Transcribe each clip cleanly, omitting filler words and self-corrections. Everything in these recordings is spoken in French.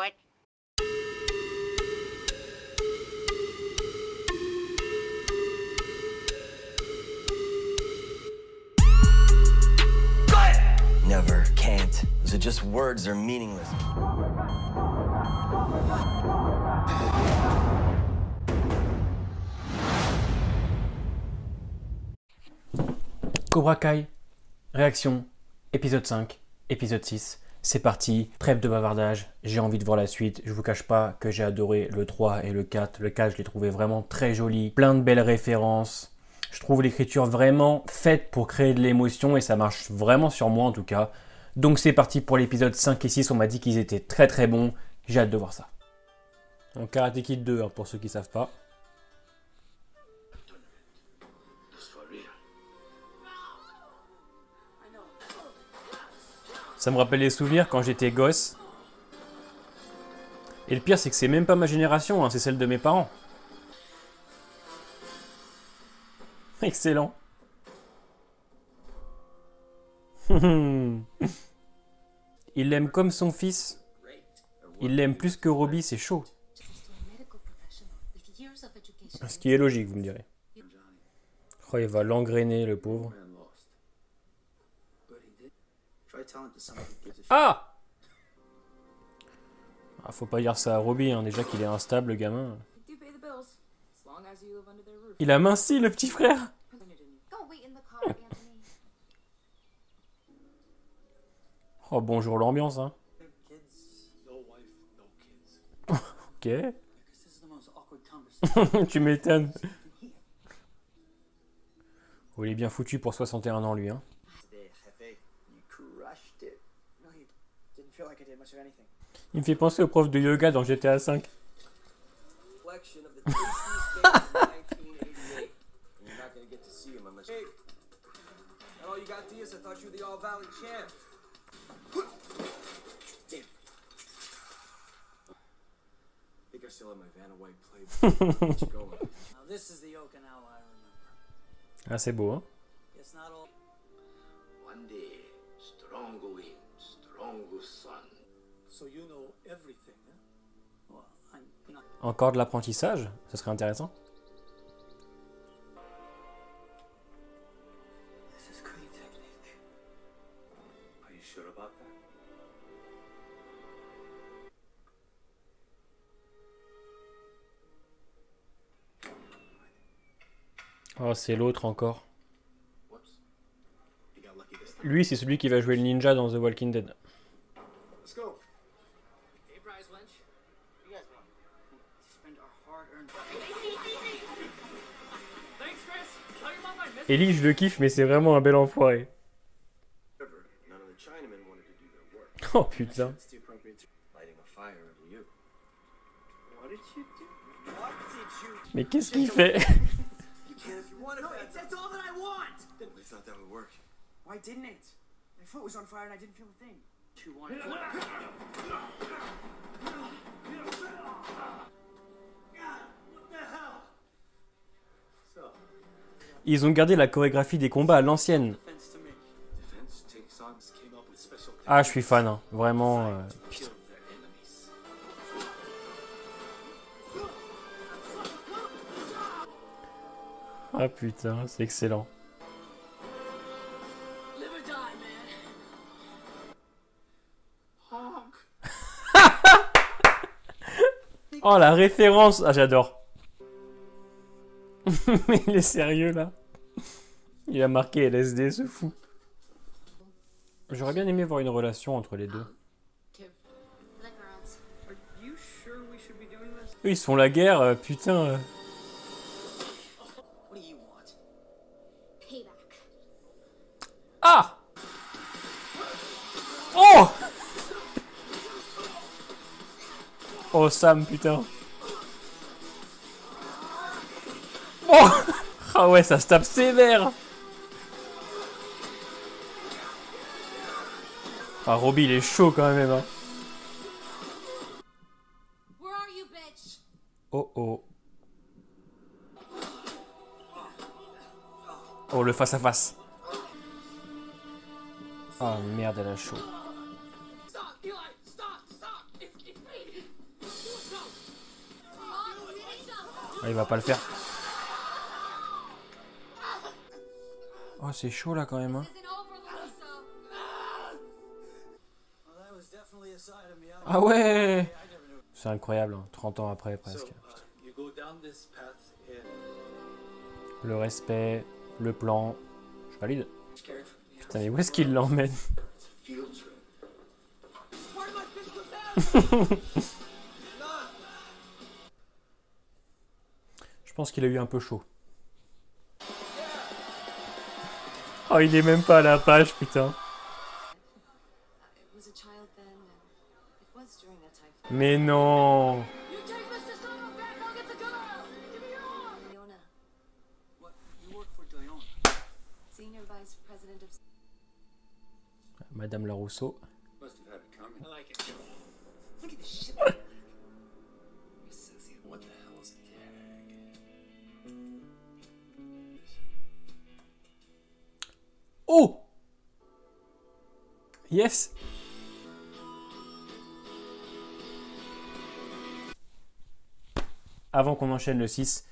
What? Never, can't. Those are just words, they're meaningless. Cobra Kai, réaction, épisode 5, épisode 6. C'est parti, trêve de bavardage, j'ai envie de voir la suite. Je vous cache pas que j'ai adoré le 3 et le 4. Le 4, je l'ai trouvé vraiment très joli, plein de belles références. Je trouve l'écriture vraiment faite pour créer de l'émotion et ça marche vraiment sur moi en tout cas. Donc c'est parti pour l'épisode 5 et 6, on m'a dit qu'ils étaient très très bons. J'ai hâte de voir ça. Donc Karate Kid 2, pour ceux qui ne savent pas. Ça me rappelle les souvenirs quand j'étais gosse. Et le pire, c'est que c'est même pas ma génération, hein, c'est celle de mes parents. Excellent. Il l'aime comme son fils. Il l'aime plus que Robbie, c'est chaud. Ce qui est logique, vous me direz. Oh, il va l'engrainer, le pauvre. Ah! Ah, faut pas dire ça à Robbie, hein, déjà qu'il est instable, le gamin. Il a minci, le petit frère. Oh, bonjour l'ambiance, hein. Ok. Tu m'étonnes. Oh, il est bien foutu pour 61 ans, lui, hein. Il me fait penser au prof de yoga dans GTA V. Ah, c'est beau, hein. Encore de l'apprentissage, ce serait intéressant. Oh, c'est l'autre encore. Lui, c'est celui qui va jouer le ninja dans The Walking Dead. Ellie, je le kiffe, mais c'est vraiment un bel enfoiré. Oh putain. Mais qu'est-ce qu'il fait? Ils ont gardé la chorégraphie des combats à l'ancienne. Ah, je suis fan, hein. Vraiment. Putain. Ah putain, c'est excellent. Oh, la référence! Ah, j'adore. Mais il est sérieux, là. Il a marqué LSD, ce fou. J'aurais bien aimé voir une relation entre les deux. Eux, ils se font la guerre, putain. Ah! Oh! Oh, Sam, putain. Oh! Ah ouais, ça se tape sévère. Ah, Robbie, il est chaud quand même, hein. Oh oh. Oh, le face-à-face. Oh merde, elle a chaud. Ah, il va pas le faire. Oh, c'est chaud là quand même. Hein. Ah ouais. C'est incroyable, hein. 30 ans après presque. Le respect, le plan, je valide. Putain, mais où est-ce qu'il l'emmène? Je pense qu'il a eu un peu chaud. Oh, il est même pas à la page, putain. Mais non. Madame Larousseau. Oh! Yes! Avant qu'on enchaîne le 6,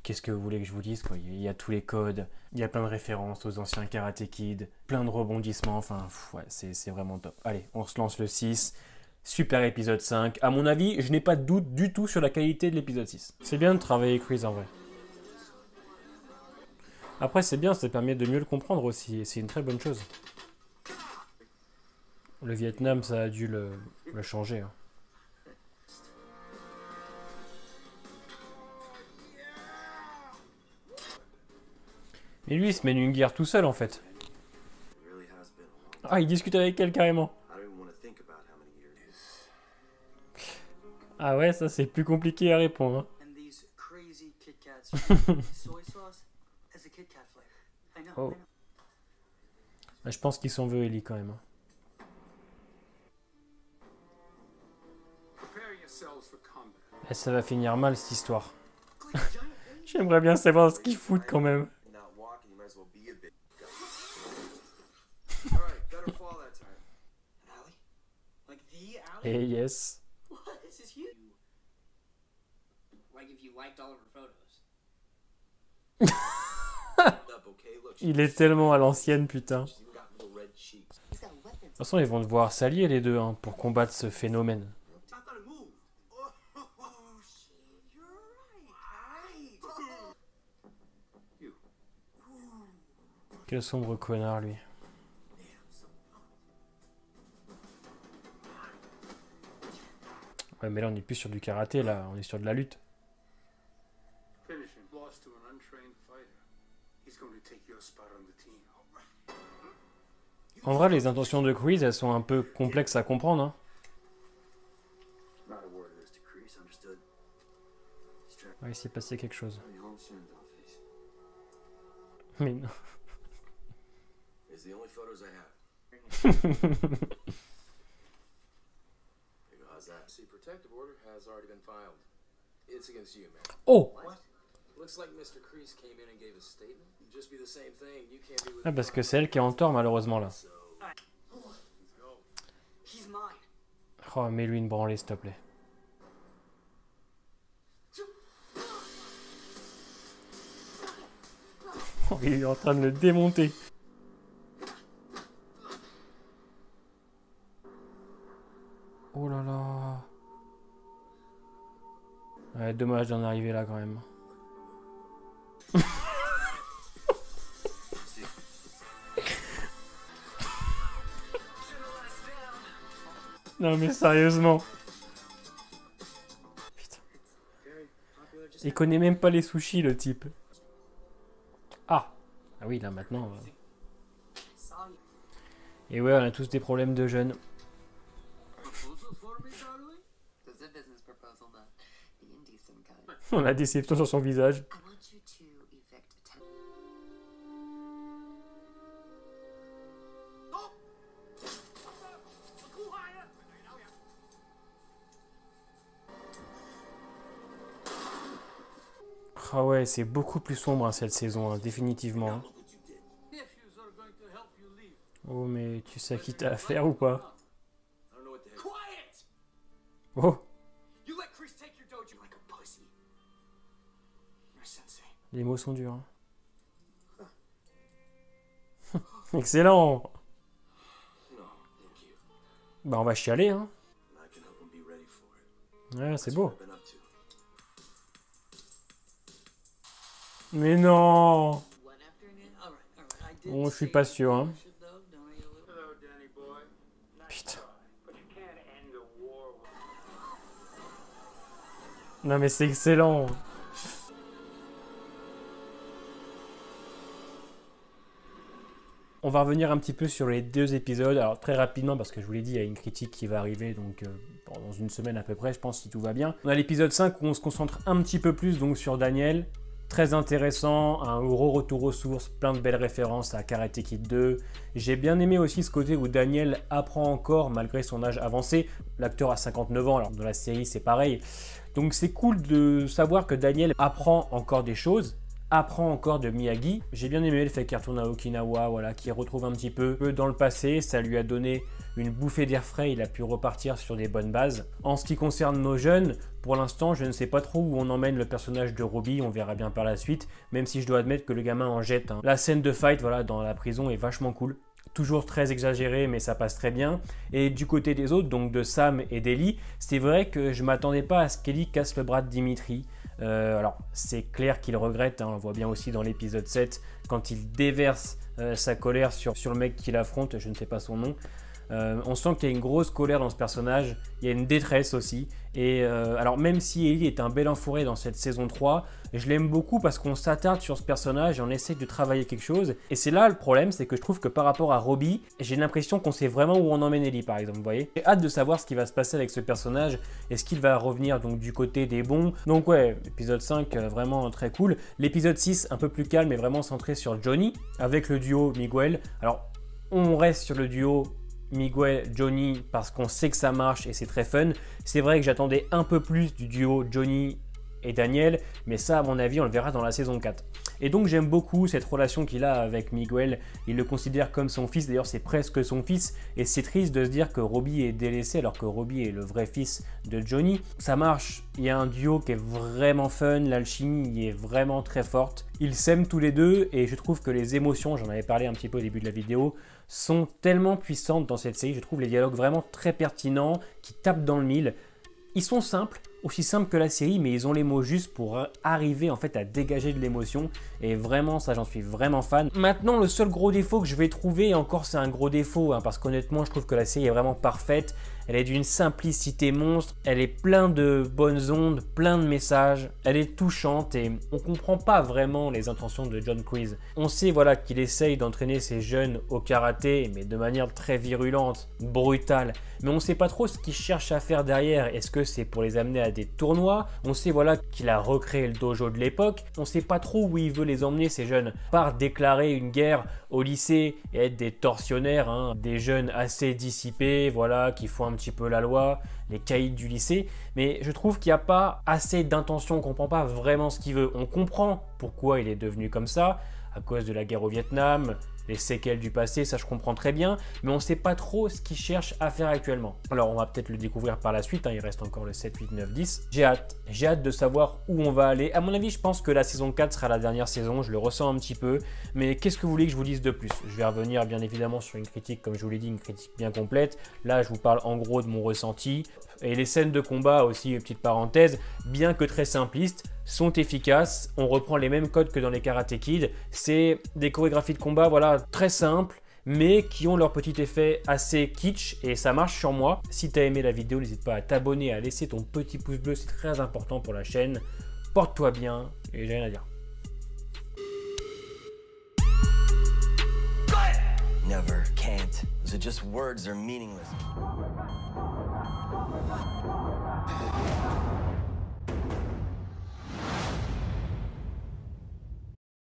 qu'est-ce que vous voulez que je vous dise quoi? Il y a tous les codes, il y a plein de références aux anciens Karate Kid, plein de rebondissements, enfin ouais, c'est vraiment top. Allez, on se lance le 6, super épisode 5. À mon avis, je n'ai pas de doute du tout sur la qualité de l'épisode 6. C'est bien de travailler Chris en vrai. Après c'est bien, ça permet de mieux le comprendre aussi, et c'est une très bonne chose. Le Vietnam, ça a dû le changer. Hein. Mais lui, il se mène une guerre tout seul en fait. Ah, il discute avec elle carrément. Ah ouais, ça c'est plus compliqué à répondre. Hein. Oh. Je pense qu'ils s'en veut Ellie quand même. Hein. Et ça va finir mal cette histoire. J'aimerais bien savoir ce qu'ils foutent quand même. Et yes. Il est tellement à l'ancienne, putain. De toute façon, ils vont devoir s'allier les deux hein, pour combattre ce phénomène. Quel sombre connard, lui. Ouais, mais là, on n'est plus sur du karaté, là. On est sur de la lutte. En vrai, les intentions de Chris, elles sont un peu complexes à comprendre. Hein. Ouais, il s'est passé quelque chose. Mais non. Oh! Ah, parce que c'est elle qui est en tort, malheureusement, là. Oh, mets-lui une branlée, s'il te plaît. Oh, il est en train de le démonter. Oh là là. Ouais, dommage d'en arriver là, quand même. Non mais sérieusement. Putain. Il connaît même pas les sushis le type. Ah. Ah oui là maintenant. Et ouais on a tous des problèmes de jeunes. On a des déception sur son visage. Ah ouais, c'est beaucoup plus sombre hein, cette saison, hein, définitivement. Hein. Oh, mais tu sais à qui t'as affaire ou pas? Oh! Les mots sont durs. Hein. Excellent. Bah on va chialer, hein. Ouais, c'est beau. Mais non. Bon, je suis pas sûr, hein. Putain. Non mais c'est excellent. On va revenir un petit peu sur les 2 épisodes, alors très rapidement parce que je vous l'ai dit, il y a une critique qui va arriver donc dans une semaine à peu près, je pense, si tout va bien. On a l'épisode 5 où on se concentre un petit peu plus donc sur Daniel, très intéressant, un gros retour aux sources, plein de belles références à Karate Kid 2. J'ai bien aimé aussi ce côté où Daniel apprend encore malgré son âge avancé. L'acteur a 59 ans, alors dans la série c'est pareil. Donc c'est cool de savoir que Daniel apprend encore des choses, apprend encore de Miyagi. J'ai bien aimé le fait qu'il retourne à Okinawa, voilà, qu'il retrouve un petit peu dans le passé. Ça lui a donné une bouffée d'air frais, il a pu repartir sur des bonnes bases. En ce qui concerne nos jeunes, pour l'instant, je ne sais pas trop où on emmène le personnage de Robbie, on verra bien par la suite, même si je dois admettre que le gamin en jette. Hein. La scène de fight, voilà, dans la prison est vachement cool. Toujours très exagéré, mais ça passe très bien. Et du côté des autres, donc de Sam et d'Ellie, c'est vrai que je m'attendais pas à ce qu'Ellie casse le bras de Dimitri. Alors, c'est clair qu'il regrette, hein, on le voit bien aussi dans l'épisode 7, quand il déverse sa colère sur le mec qu'il affronte, je ne sais pas son nom. On sent qu'il y a une grosse colère dans ce personnage, il y a une détresse aussi. Et alors même si Ellie est un bel enfoiré dans cette saison 3, je l'aime beaucoup parce qu'on s'attarde sur ce personnage et on essaie de travailler quelque chose. Et c'est là le problème, c'est que je trouve que par rapport à Robbie, j'ai l'impression qu'on sait vraiment où on emmène Ellie par exemple, vous voyez. J'ai hâte de savoir ce qui va se passer avec ce personnage. Est-ce qu'il va revenir donc du côté des bons? Donc ouais, épisode 5 vraiment très cool. L'épisode 6 un peu plus calme et vraiment centré sur Johnny avec le duo Miguel. Alors on reste sur le duo Miguel, Johnny, parce qu'on sait que ça marche et c'est très fun. C'est vrai que j'attendais un peu plus du duo Johnny et Daniel, mais ça à mon avis on le verra dans la saison 4. Et donc j'aime beaucoup cette relation qu'il a avec Miguel, il le considère comme son fils, d'ailleurs c'est presque son fils, et c'est triste de se dire que Robbie est délaissé alors que Robbie est le vrai fils de Johnny. Ça marche, il y a un duo qui est vraiment fun, l'alchimie est vraiment très forte, ils s'aiment tous les deux et je trouve que les émotions, j'en avais parlé un petit peu au début de la vidéo, sont tellement puissantes dans cette série, je trouve les dialogues vraiment très pertinents, qui tapent dans le mille. Ils sont simples, aussi simples que la série, mais ils ont les mots justes pour arriver en fait à dégager de l'émotion. Et vraiment, ça j'en suis vraiment fan. Maintenant, le seul gros défaut que je vais trouver, et encore c'est un gros défaut, hein, parce qu'honnêtement, je trouve que la série est vraiment parfaite. Elle est d'une simplicité monstre, elle est pleine de bonnes ondes, plein de messages, elle est touchante et on comprend pas vraiment les intentions de John Kreese. On sait voilà qu'il essaye d'entraîner ses jeunes au karaté, mais de manière très virulente, brutale. Mais on sait pas trop ce qu'il cherche à faire derrière. Est-ce que c'est pour les amener à des tournois? On sait voilà qu'il a recréé le dojo de l'époque. On sait pas trop où il veut les emmener ces jeunes. Par déclarer une guerre au lycée et être des tortionnaires, hein, des jeunes assez dissipés, voilà, qui font un petit peu la loi, les caïds du lycée, mais je trouve qu'il n'y a pas assez d'intention, on ne comprend pas vraiment ce qu'il veut. On comprend pourquoi il est devenu comme ça, à cause de la guerre au Vietnam, les séquelles du passé, ça je comprends très bien, mais on ne sait pas trop ce qu'il cherche à faire actuellement. Alors on va peut-être le découvrir par la suite, hein, il reste encore le 7, 8, 9, 10. J'ai hâte de savoir où on va aller. À mon avis, je pense que la saison 4 sera la dernière saison, je le ressens un petit peu, mais qu'est-ce que vous voulez que je vous dise de plus? Je vais revenir bien évidemment sur une critique, comme je vous l'ai dit, une critique bien complète. Là, je vous parle en gros de mon ressenti. Et les scènes de combat aussi, une petite parenthèse, bien que très simplistes, sont efficaces. On reprend les mêmes codes que dans les Karate Kid. C'est des chorégraphies de combat, voilà, très simples, mais qui ont leur petit effet assez kitsch et ça marche sur moi. Si tu as aimé la vidéo, n'hésite pas à t'abonner, à laisser ton petit pouce bleu, c'est très important pour la chaîne. Porte-toi bien et j'ai rien à dire. Never, can't. Those are just words, they're meaningless.